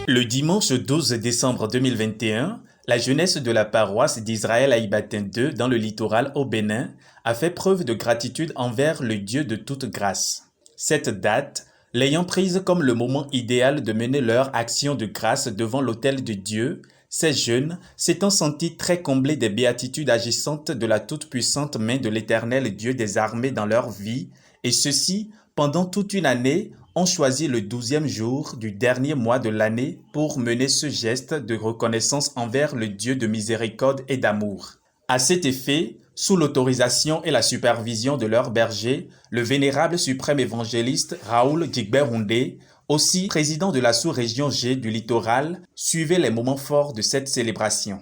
Le dimanche 12 décembre 2021, la jeunesse de la paroisse d'Israël à Ibaten II, dans le littoral au Bénin, a fait preuve de gratitude envers le Dieu de toute grâce. Cette date, l'ayant prise comme le moment idéal de mener leur action de grâce devant l'autel de Dieu, ces jeunes, s'étant sentis très comblés des béatitudes agissantes de la toute-puissante main de l'Éternel Dieu des armées dans leur vie, et ceux-ci, pendant toute une année, ont choisi le 12e jour du dernier mois de l'année pour mener ce geste de reconnaissance envers le Dieu de miséricorde et d'amour. À cet effet, sous l'autorisation et la supervision de leur berger, le vénérable suprême évangéliste Raoul Djigber-Houndé, aussi président de la sous-région G du littoral, suivait les moments forts de cette célébration.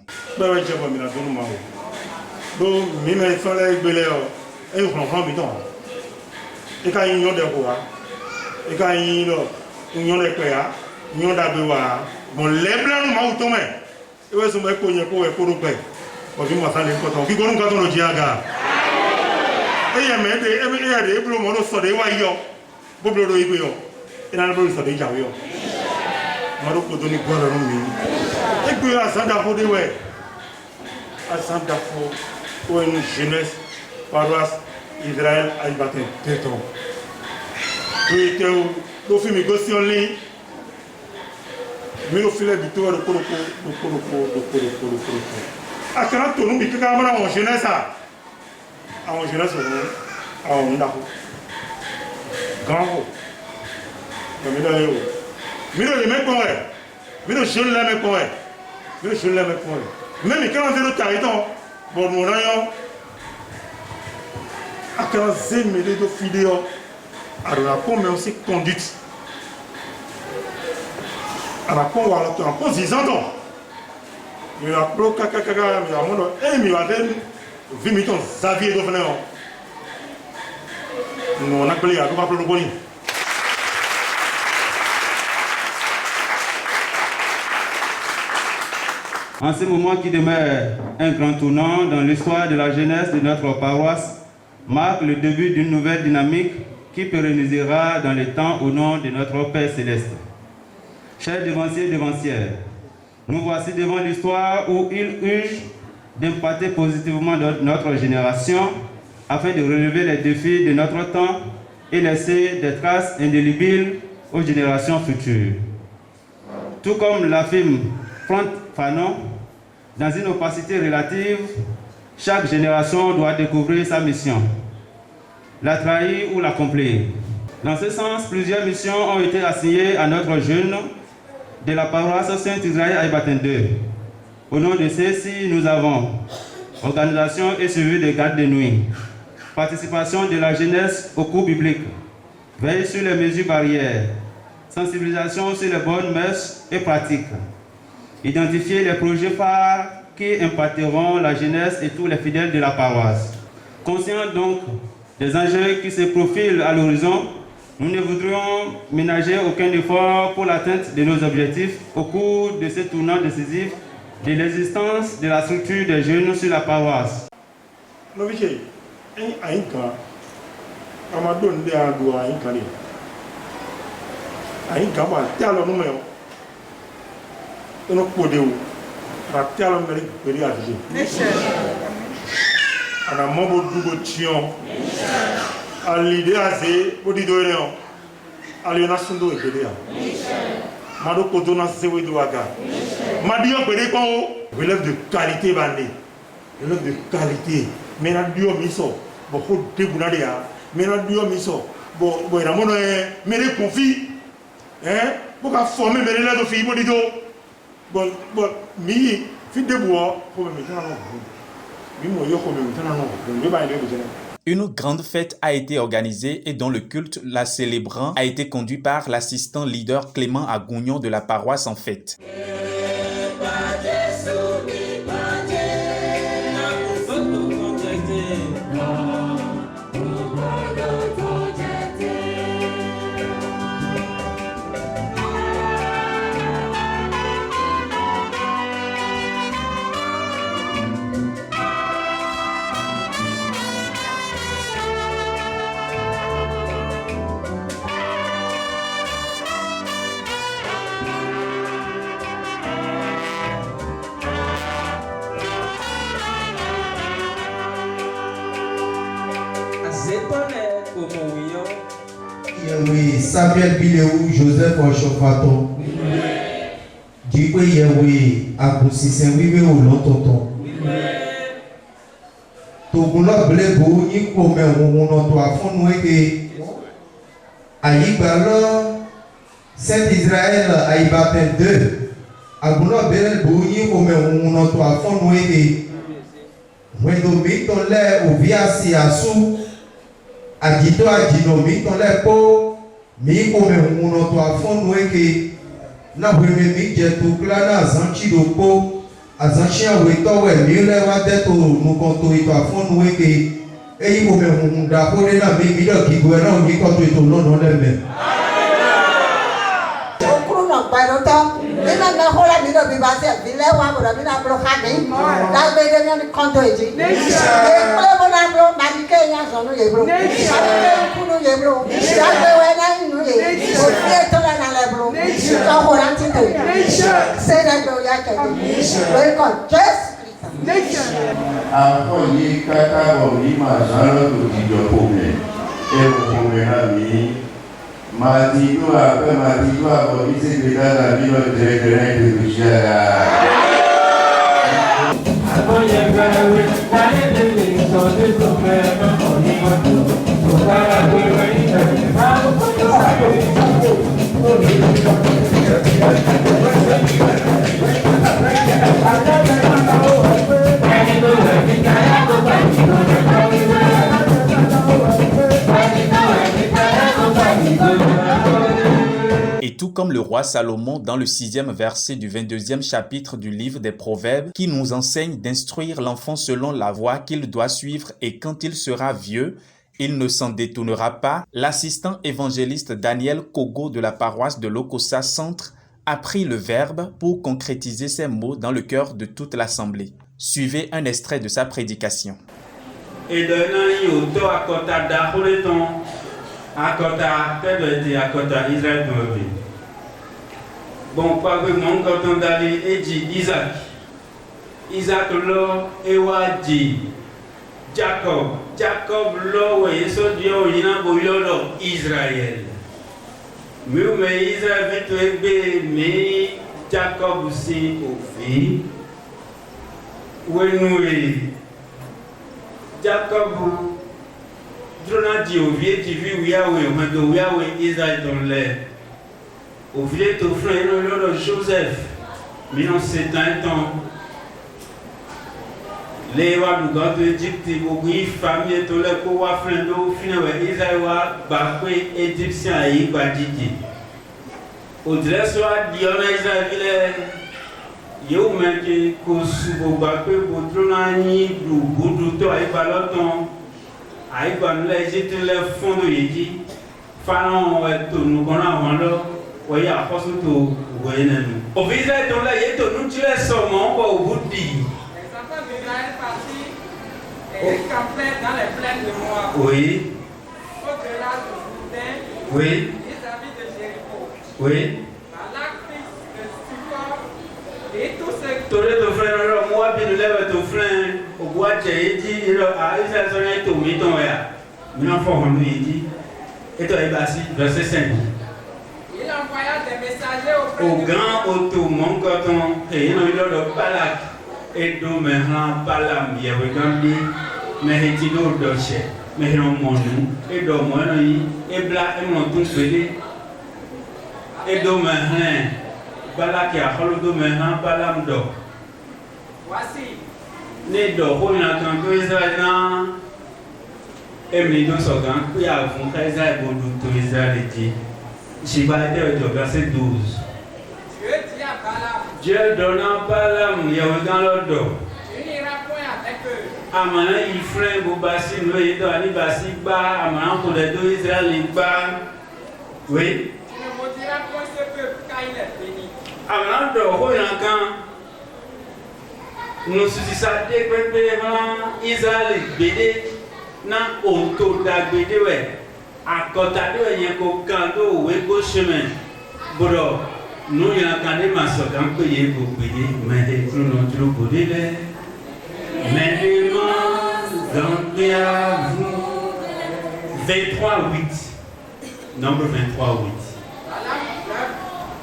Israël a battu téton. Do fi mi go si on li mi lo fi le bi to do koroko akara to nu bi ka mara on jeunesse a on ndako gango mi lo yo mi lo le me ko e mi lo jeune la me ko e mi lo jeune la me ko e même quand on veut tariton bon mon ayo akara zemele do fideo alors comme aussi conduite alors qu'on va en position donc il a bloqué caca mais à mon et mi va venir vimiton Xavier de venir nous on a appelé à tout pas le boni. En ce moment qui demeure un grand tournant dans l'histoire de la jeunesse de notre paroisse marque le début d'une nouvelle dynamique qui pérennisera dans les temps au nom de notre Père Céleste. Chers devanciers et devancières, nous voici devant l'histoire où il urge d'impacter positivement notre génération afin de relever les défis de notre temps et laisser des traces indélébiles aux générations futures. Tout comme l'affirme Frantz Fanon, dans une opacité relative, chaque génération doit découvrir sa mission, la trahir ou l'accomplir. Dans ce sens, plusieurs missions ont été assignées à notre jeune de la paroisse Saint-Israël à Ibaten II. Au nom de ceux-ci, nous avons organisation et suivi des gardes de nuit, participation de la jeunesse au cours biblique, veille sur les mesures barrières, sensibilisation sur les bonnes mœurs et pratiques, identifier les projets phares qui impacteront la jeunesse et tous les fidèles de la paroisse. Conscients donc des enjeux qui se profilent à l'horizon, nous ne voudrions ménager aucun effort pour l'atteinte de nos objectifs au cours de ce tournant décisif de l'existence de la structure des jeunes sur la paroisse. Ana mambo dugo tion a l'idée assez pour dire rien aliénation do ebelia mado kodona sewe do aga madio bere ko relève de qualité bandé relève de qualité mais na dio miso bo ko debuna dia mais na dio miso bo ina mono mere confi pour ka former mere la do fi mo dido bon mi fi debuo ko me tana no. Une grande fête a été organisée et dont le culte la célébrant a été conduit par l'assistant leader Clément Agougnon de la paroisse en fête. Yahweh Samuel Bileou Joseph Ochofaton. Dieu Yahweh Aboussisen Wiwe Olontonton. Togulo Blebo Yiko Me Wonoto Afonweke. Aïbalo Saint Israël Aïbaten 2. Agulo Blebo Yiko Me Wonoto Afonweke. Wendo Miton Le Oviasi Asu. Adito adinomi tole po mi ko me huno to afonu eke na bweme mi je to klana azanchi do po azanchi awe to we mi le wa de to nu kon to ito afonu eke eyi ko me hunda ko de na mi do ki gwe na mi ko to ito lono le me okuru no pa do to ina na hola mi do bi ba se bi le wa bro mi na bro ka mi da be de ni kon to eji Et tout comme le roi Salomon dans le 6e verset du 22e chapitre du livre des Proverbes qui nous enseigne d'instruire l'enfant selon la voie qu'il doit suivre et quand il sera vieux, il ne s'en détournera pas, l'assistant évangéliste Daniel Kogo de la paroisse de Lokossa Centre a pris le verbe pour concrétiser ces mots dans le cœur de toute l'assemblée. Suivez un extrait de sa prédication. Et akota pɛbɛ akota Israël dɔɔbi bon kpagbe mɔn kɔtɔn dali edzi Isaac lɔ ewa dzi Jacob lɔ wɛ esɔdiɔ yina bo yɔ lɔ Israël miu me Israël vi to egbe mi Jacob si ofi wɛnue Jacob drona di ovie ti vi wiawe mando wiawe Israël dans l'air ovie to frère no Joseph 1907 ans les wa du gado Égypte gbogbo famille to le ko wa frère do fina we Israël wa ba pe égyptien ayi gba didi odre so adi ona Israël ile yo meke ko subo gba pe bo drona ni du budu to ayi ba loton aïe les Égyptiens les fonds de Yédi, Pharaon est tout nous qu'on a vendu, voyez à force tout voyez nous. Au visage de la Yédi nous tu les saumons pas au bout de. Les enfants d'Israël partis et campaient dans les plaines de Moab. Oui. Au-delà du Jourdain. Oui. Vis-à-vis de Jéricho. Oui. Balak fils de Support et tous ceux. Tous les frères Moab ils lèvent ton frère. Au bois de Yédi, il a Israël sonné tout miton ya. Nous enfants on lui dit. Et toi Ibasi verset 5. Il envoya des messagers au grand ottoman coton et il a eu le Balak et do maintenant Balam y a regardé mais il dit do doche mais non mon et do moi et bla et mon tout belé et do maintenant Balak a fallu do maintenant Balam do. Voici ne do ho na kan to Israël na emni do so gan ku ya fun ka Israël bo do to Israël ti Shiba de verset 12. Dieu dit à Balaam. Dieu donna Balaam dans le dos. Tu n'iras point avec eux. Amana il frein bo basi no yedo ani basi ba amana ko de do Israël ba. Oui. Tu ne maudiras point ce peuple car il est béni. Amana do ho na kan nous souci ça de pepe Israël bédé na auto da bédé ouais. Akota do yen ko kan do we go chemin bodo no yan kan de maso kan ko ye go gbede me de no dro go de le me de ma dans à vous 23, 8. Nombre 23, 8.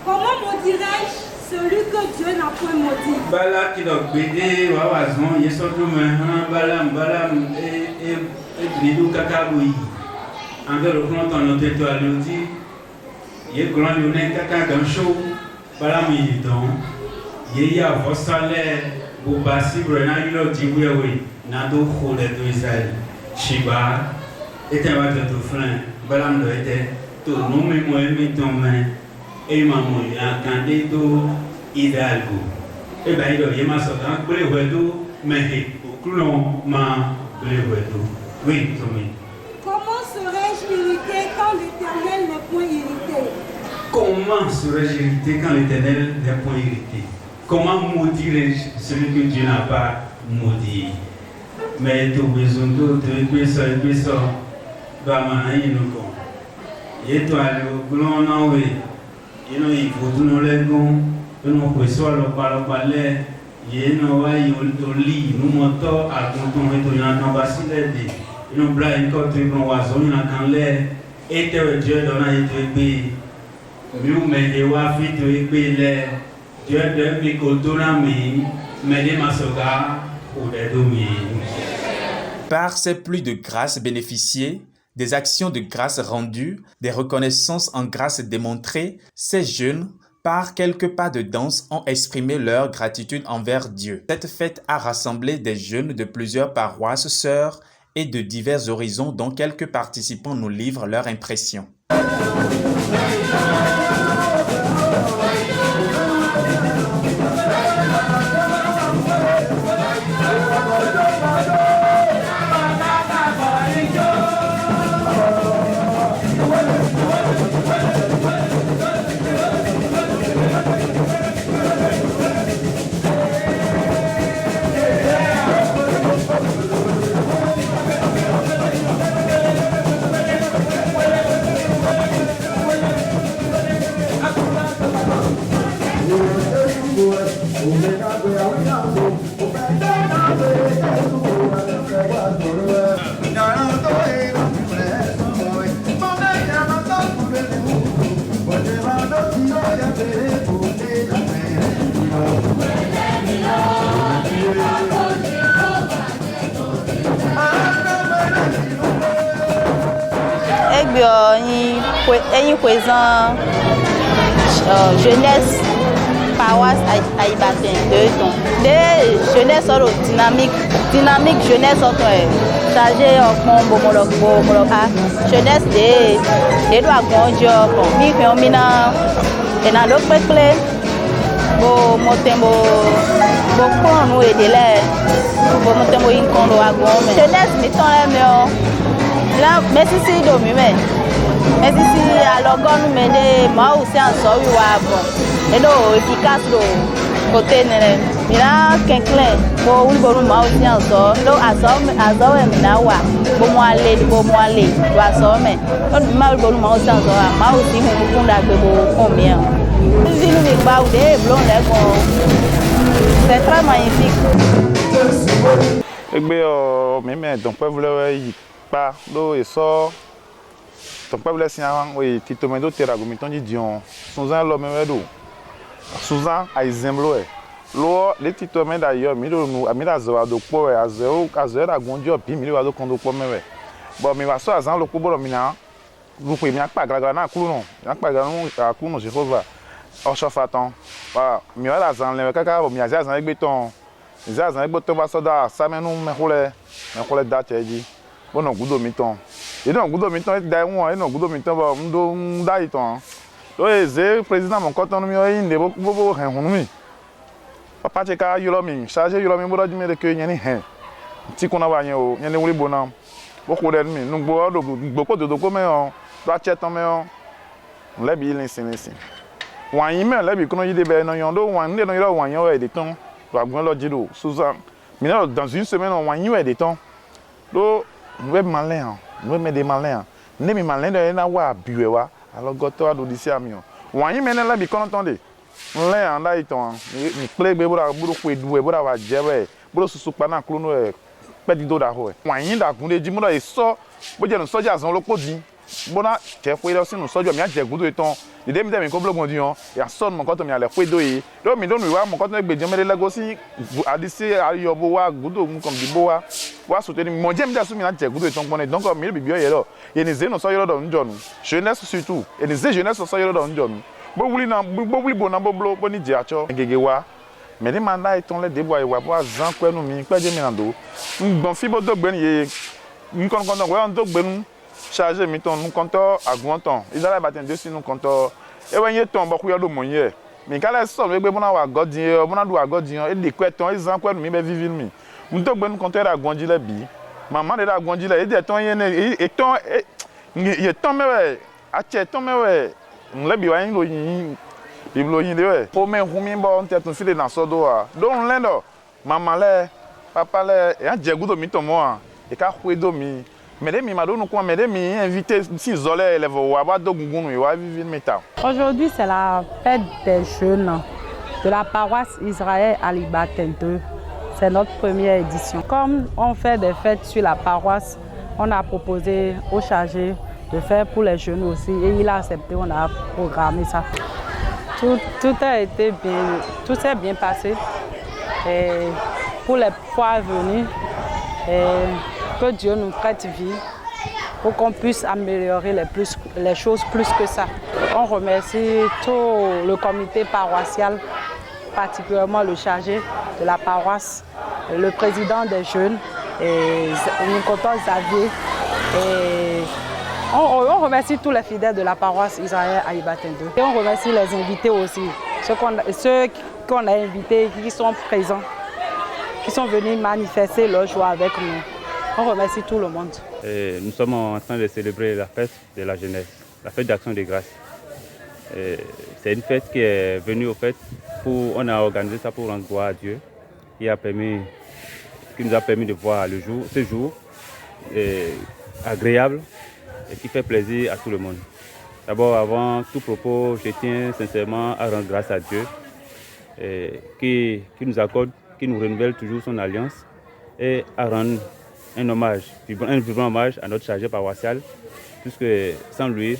Comment maudirais-je celui que Dieu n'a point maudit? Bala qui doit béder, wawazon, yesoto mehan, balam, et bidou kakaboui. Envers le plan dans notre étoile, nous dit, yé grand lyonnais kaka gancho, balam yidon, yé ya vos salaire, pour passer, brena yilo diwewe, nado khole de Israël, Shiba, et un vague de flin, balam doit être, tout non mais moi, mais ton main. Et maman, il a canté tout Hidalgo. Et bien, il y a un certain Bléhuedo, mais au clon, ma Bléhuedo. Oui, Tommy. Comment serais-je irrité quand l'Éternel n'est point irrité? Comment serais-je irrité quand l'Éternel n'est point irrité? Comment maudirais-je celui que Dieu n'a pas maudit? Mais tout besoin de ça, va m'en et toi, le clon, non, oui. Il faut tout nous les gons, nous pouvons le parler, il nous va y lit, nous montons à contourner tout le temps, nous blaguons quand tu prends oiseau, nous avons l'air, et Dieu donne à être nous mettons à faire l'air, Dieu donne des cotonami, mais des masogas ou des domis. Par ces pluies de grâce bénéficiées, des actions de grâce rendues, des reconnaissances en grâce démontrées, ces jeunes, par quelques pas de danse, ont exprimé leur gratitude envers Dieu. Cette fête a rassemblé des jeunes de plusieurs paroisses, sœurs et de divers horizons dont quelques participants nous livrent leurs impressions. Une présent jeunesse paroisse Aïbatin 2 des jeunesse dynamique jeunesse chargé jeunesse des doigts gondio mi mina et na l'autre clé bo motembo bo kono et de l'air bo motembo inkondo agom jeunesse mi ton là merci si do mi mais mais ici alors quand nous menons moi aussi en soi bon et donc efficace do côté nene mira kenkle bo oui bon moi aussi en soi donc azo et mina wa bo mo aller do azo mais on ma bon moi aussi en soi moi aussi mon kunda gbe bo combien si nous ne pas des blond là c'est très magnifique egbe mais donc pas vouloir y pas do et sort ton peuple est oui ti tomedo terago mi tonji dion Suzan lo mewedo Suzan aizemblo lo le ti tomen d'ailleurs mi do nu ami da zo do po azo da gonjo bi mi wa do kondo po mewe bo mi wa so azan lo ko bo mi na lu pe mi apa gragra na kulu no apa gragra no akulu no Jehova o so fatan wa mi wa azan le kaka bo mi azan egbe ton azan egbe ton ba so da samenu me hole da cheji bo no gudo mi ton et donc gudo mi ton da won e no gudo mi ton ba ndo da iton o eze président mon coton mi o inde bo hen hunu mi papa cheka yolo mi charge yolo mi bo do mi de ke yen ni hen ti kuna wa yen o yen le wuri bona bo ko de mi nu gbo do gbo ko do ko me o do che ton me o le bi lin sin wan yin me le bi kuno yide be no yon do wan nde no yoro wan yen o e de ton do agbon lo jido Suzan mi na dans une semaine on wan yin e de ton do we malin nous met des malins ne mi malin de na wa biwe wa alors goto ado disi ami o wan yin me na la bi kon entendre nle anda iton ni play be bura buru ku edu e bura wa jebe buru susu pa na klu no e pedido da ho wanyin da gun deji mo do so bo je no soja zan lo podi bona je fo ile sinu sojo mi a je gudo iton ide mi de mi ko blogun diyan ya son mo ko to mi ale fo do yi do mi do mi wa mo ko to gbe je mere legosi adisi ayo bo wa gudo mu kom di bo wa so te ni mo je mi da su mi na je gudo iton pon donc mi bi bi oye lo ye ni ze no so yo do njonu jeunesse surtout et ni ze jeunesse so yo do njonu bo wuli bo na bo blo bo ni je acho gege wa mais les mandats étant les débois et voir Jean quoi nous mi pas de mirando bon fibo do gben ye nous kon ouais on do gben charger mi ton nous compteur à gwanton ils allaient battre dessus nous compteur et wenye ton ba kuya do monye mais kala so we gbe bona wa godin bona do wa godin et de kweton ils Jean quoi nous mi be vivre mi nous do gben compteur à gwanji la bi maman de la gwanji la et de ton ye et ton ye ton me a che ton me le bi wa yin lo yin Biblo yin de we o men humi bo on tetun file na sodo a don lendo mama le papa le e a jegudo mi tomo a e ka kwedo mi mede mi mado nu ko mede mi invité si zolé élève wa ba dogungunu e wa vivre meta. Aujourd'hui c'est la fête des jeunes de la paroisse Israël à Libaten 2. C'est notre première édition. Comme on fait des fêtes sur la paroisse, on a proposé au chargé de faire pour les jeunes aussi et il a accepté, on a programmé ça. Tout a été bien, tout s'est bien passé. Et pour les fois à venir, que Dieu nous prête vie pour qu'on puisse améliorer les choses plus que ça. On remercie tout le comité paroissial, particulièrement le chargé de la paroisse, le président des jeunes, Nicolas Xavier. Et on remercie tous les fidèles de la paroisse Israël à Libaten 2. Et on remercie les invités aussi, ceux qu'on a invités, qui sont présents, qui sont venus manifester leur joie avec nous. On remercie tout le monde. Et nous sommes en train de célébrer la fête de la jeunesse, la fête d'Action de grâce. C'est une fête qui est venue au fait on a organisé ça pour rendre gloire à Dieu, qui nous a permis de voir ce jour agréable et qui fait plaisir à tout le monde. D'abord, avant tout propos, je tiens sincèrement à rendre grâce à Dieu qui nous accorde, qui nous renouvelle toujours son alliance et à rendre un vibrant hommage à notre chargé paroissial, puisque sans lui,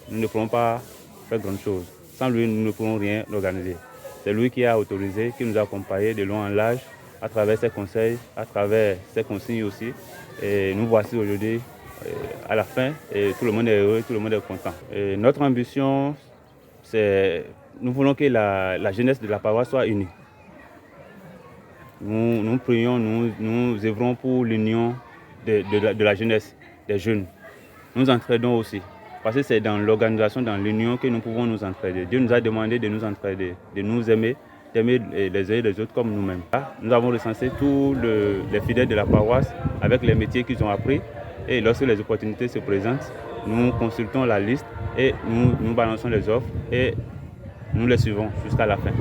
nous ne pourrons pas faire grand chose. Sans lui, nous ne pourrons rien organiser. C'est lui qui a autorisé, qui nous a accompagnés de long en large à travers ses conseils, à travers ses consignes aussi. Et nous voici aujourd'hui à la fin et tout le monde est heureux, tout le monde est content. Et notre ambition, c'est nous voulons que la jeunesse de la paroisse soit unie. Nous prions, nous œuvrons pour l'union de la jeunesse, des jeunes. Nous entraidons aussi, parce que c'est dans l'organisation, dans l'union que nous pouvons nous entraider. Dieu nous a demandé de nous entraider, de nous aimer, d'aimer les uns et les autres comme nous-mêmes. Nous avons recensé tous les fidèles de la paroisse avec les métiers qu'ils ont appris. Et lorsque les opportunités se présentent, nous consultons la liste et nous balançons les offres et nous les suivons jusqu'à la fin.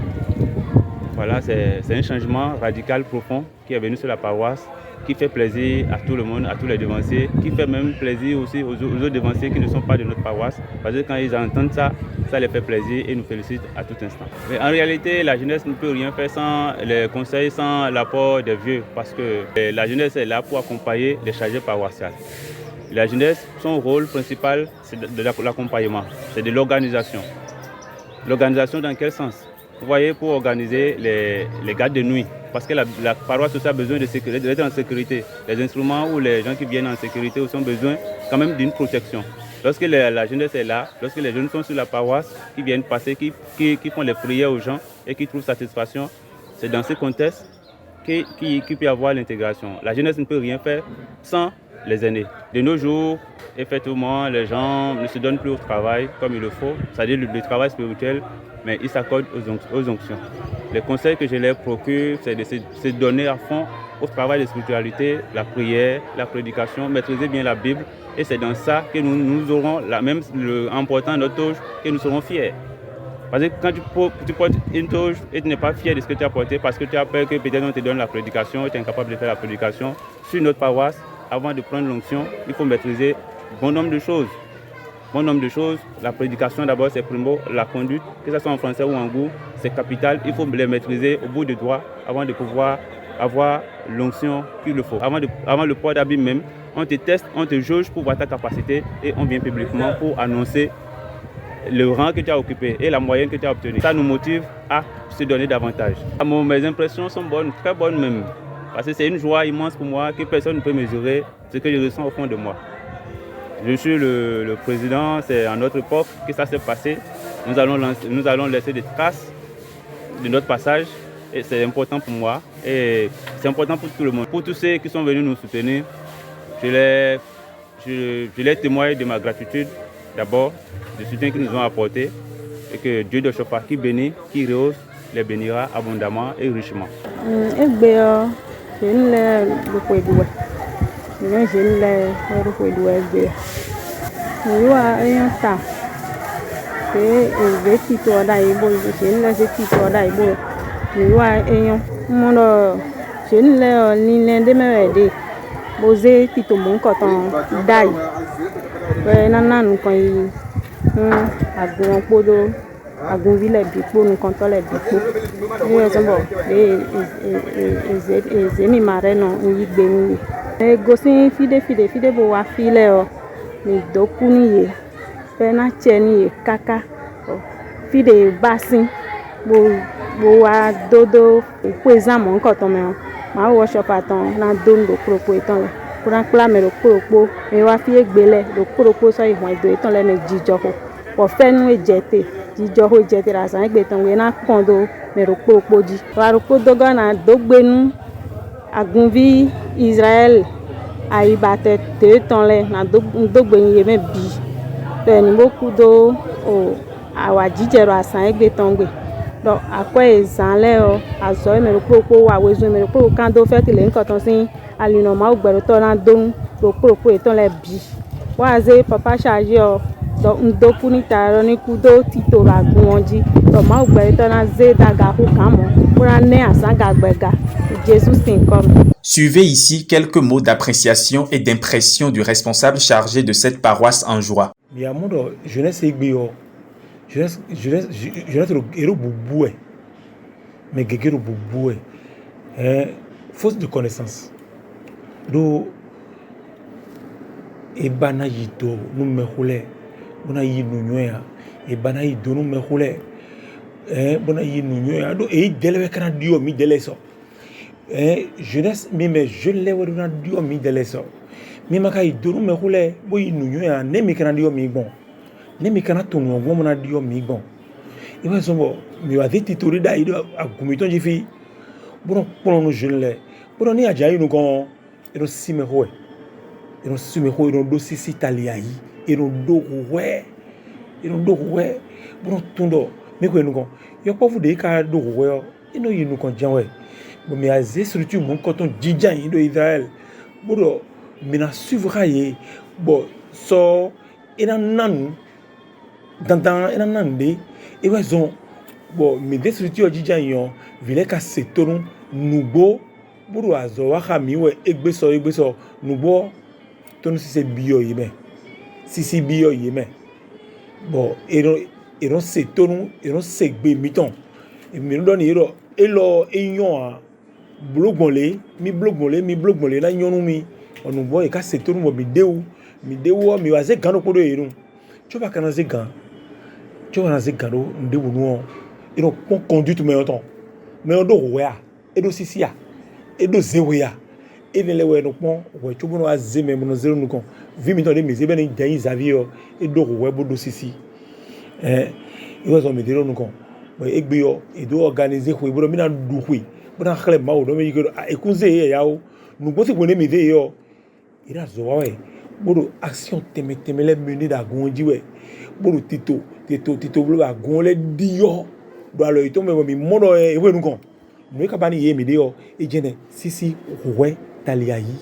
Voilà, c'est un changement radical, profond qui est venu sur la paroisse, qui fait plaisir à tout le monde, à tous les devanciers, qui fait même plaisir aussi aux autres devanciers qui ne sont pas de notre paroisse, parce que quand ils entendent ça, ça les fait plaisir et nous félicitent à tout instant. Mais en réalité, la jeunesse ne peut rien faire sans les conseils, sans l'apport des vieux, parce que la jeunesse est là pour accompagner les chargés paroissiales. La jeunesse, son rôle principal, c'est de l'accompagnement, c'est de l'organisation. L'organisation dans quel sens? Vous voyez, pour organiser les gardes de nuit, parce que la paroisse aussi a besoin d'être en sécurité. Les instruments ou les gens qui viennent en sécurité aussi ont besoin quand même d'une protection. Lorsque la jeunesse est là, lorsque les jeunes sont sur la paroisse, qui viennent passer, qui font les prières aux gens et qui trouvent satisfaction, c'est dans ce contexte qu'il peut y avoir l'intégration. La jeunesse ne peut rien faire sans les aînés. De nos jours, effectivement, les gens ne se donnent plus au travail comme il le faut, c'est-à-dire le travail spirituel, mais ils s'accordent aux onctions. Les conseils que je leur procure, c'est de se donner à fond au travail de spiritualité, la prière, la prédication, maîtriser bien la Bible. Et c'est dans ça que nous aurons, en portant notre toge, que nous serons fiers. Parce que quand tu portes une toge et tu n'es pas fier de ce que tu as porté, parce que tu as peur que peut-être on te donne la prédication et tu es incapable de faire la prédication, sur notre paroisse, avant de prendre l'onction, il faut maîtriser bon nombre de choses. Bon nombre de choses, la prédication d'abord c'est primo, la conduite, que ce soit en français ou en goût, c'est capital, il faut les maîtriser au bout du doigt avant de pouvoir avoir l'onction qu'il le faut. Avant le port d'habit même, on te teste, on te jauge pour voir ta capacité et on vient publiquement pour annoncer le rang que tu as occupé et la moyenne que tu as obtenue. Ça nous motive à se donner davantage. Mes impressions sont bonnes, très bonnes même. Parce que c'est une joie immense pour moi que personne ne peut mesurer ce que je ressens au fond de moi. Je suis le président, c'est à notre époque que ça s'est passé. Nous allons laisser des traces de notre passage et c'est important pour moi et c'est important pour tout le monde. Pour tous ceux qui sont venus nous soutenir, je les témoigne de ma gratitude d'abord, du soutien qu'ils nous ont apporté et que Dieu de Chofa qui bénit, qui rehausse, les bénira abondamment et richement. Israël a battu 2 temps là na dogbe yeme bi ni beaucoup do o awajijero asan egbe tongbe donc akwa ezanle o azo me ro wa wezu me ro kan do fait le nkan ton sin alino ma ogbero to na don ro eton le bi wa ze papa charge o do ndoku ni taro ni kudo tito ragun onji do ma ogbero to na ze daga ku kan mo pura ne asan gagbega Jesus tin come. Suivez ici quelques mots d'appréciation et d'impression du responsable chargé de cette paroisse en joie. Jeunesse fausse de connaissance. Do ebana yito nu mehule bona yinu nyoya ebana yido nu mehule bona yinu nyoya do e delewe kana dio mi deleso jeunesse mais je l'ai wona dio mi deleso mi maka yido nu mehule bo yinu nyoya ne mi kana dio mi bon ne mi kana tonu ngo mona dio mi bon iba sombo mi wa deti torida ido agumito jifi bon pour nous jeunes là bon ni ajayi nous kon ero simeho ero simeho ero do sisi taliai ero do we bon tundo me ko nous kon yo pas vous de ka do we ino yi nous kon janwe bon mi aze structure mon coton djijan ido Israël bon mi na suivra ye bon so ina nan dans ina nan de e wa zon bon mi de structure djijan yo vile ka setonu nubo buru azo waka miwe egbeso nubo tonu sise biyo yime sisi biyo yime bon ero se tonu ero se gbe miton e mi ndo ni ero elo eyon a blogbonle mi na nyonu mi onubo e ka se tonu mo mi dewu mi wa ze gano podo ero choba kana ze gan choba na ze gano ndewu no ero pon conduite me oton me odo wea edo sisia edo zewea enele we no pon we chubu no azeme mo no zero no kon vi mi to de meze be ni dan Xavier edo we bodo sisi iwo so mi dero no kon we egbe yo edo organiser ko ibo mi na du ko bo na khle ma o do mi ko ekunze ye ya o nu bo si ko ne mi de yo ira zo wa we bodo action temele meni da gonji we bodo tito blo agon le dio do alo ito me mi modo e we no kon nous kabani ye mi deo ejene sisi rowe taliayi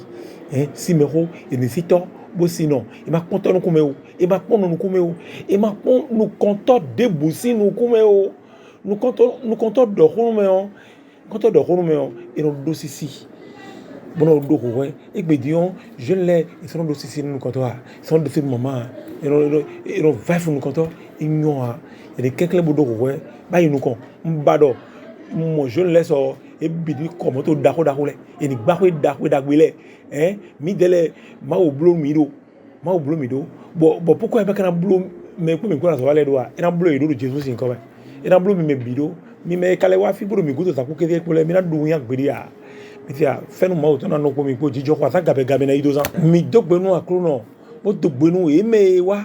si mero enisito bo sinon e ma konto no kumeo e ma pono no kumeo e ma pon no konto de busi no kumeo no konto do kumeo e no do sisi bono do rowe e gbedion je l'ai e son do sisi no konto a son de maman e no va fu no konto ignon a e de kekle bodo rowe ba yi no kon mbado mo je laisse e bidi komo to dako dako le eni gbako dako dako le mi dele ma o blo mi do bo pourquoi e kana blo me ko mi ko na so wale do a ina blo e do Jesus sin ko ina blo mi me bido mi me kale wa fi bro mi gudo ta ko ke ko le mi na do yan gbedi a mi ti a fenu ma o to na no ko mi ko jijo kwa san gabe na ido san mi dogbe nu akro no mo dogbe nu e me wa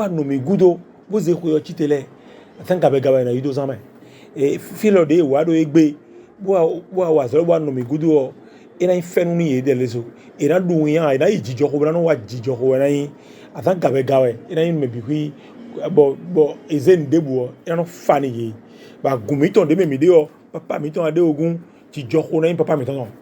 no mi gudo bo ze ko yo chitele san gabe na ido san me e filo de wa do egbe bo wa so wa no mi gudo o ina fenu ni e de leso ina do yan ina jijo ko no wa jijo ko na yin atan gabe ina yin me bi hui bo ezen debu ina no fani yi ba gumi ton de me de o papa mi ton ade ogun.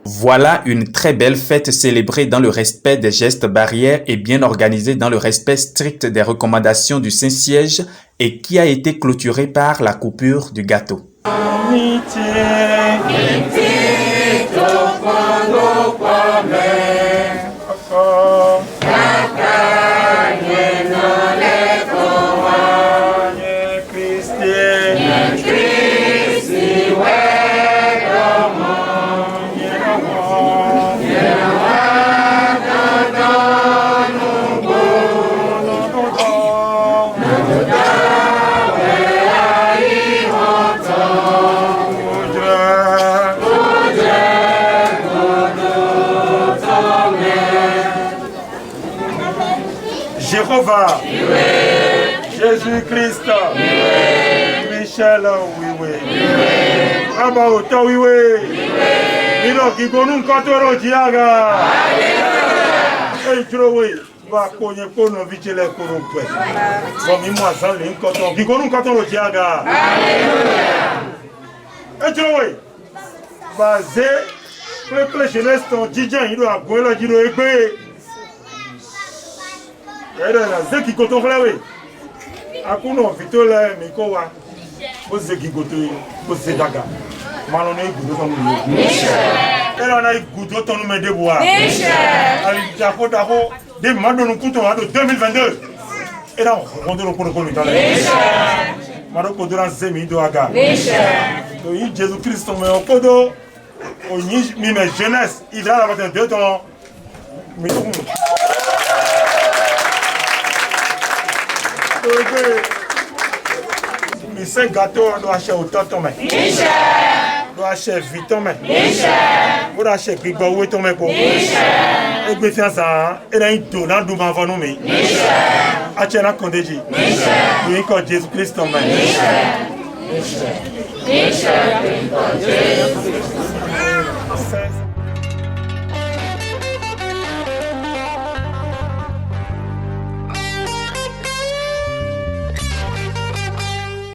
Voilà une très belle fête célébrée dans le respect des gestes barrières et bien organisée dans le respect strict des recommandations du Saint-Siège et qui a été clôturée par la coupure du gâteau. Jéhovah, Jésus-Christ, Michel, oui. Abba, Ota, oui. Mino, Kikonou, Katoro, Diaga. Hey, Trowe, va connaître pour nous vite les corrompus. Comme moi, sans les cotons, Kikonou, Katoro, Diaga. Hey, Trowe, va zé, le jeunesse, ton Dijan, il doit avoir le Dino Égbe. Zeki koto klewe akuno vitole mikowa bo zeki koto bo sedaga malone gudo tonu era na gudo tonu me deboa ali jako dako de madonu kuto ado 2022 era rondo no kono itale maro kodura zemi do aga to yi Jesus Christ me okodo oni mi me jeunesse idra la 22 ton mi mi se gâteau do acheter autant ton mais do acheter vite ton mais do acheter gbigbo we ton mais ko e gbe fian sa e na do na do ma vonu mi a che na kondeji ni ko Jesus Christ ton mais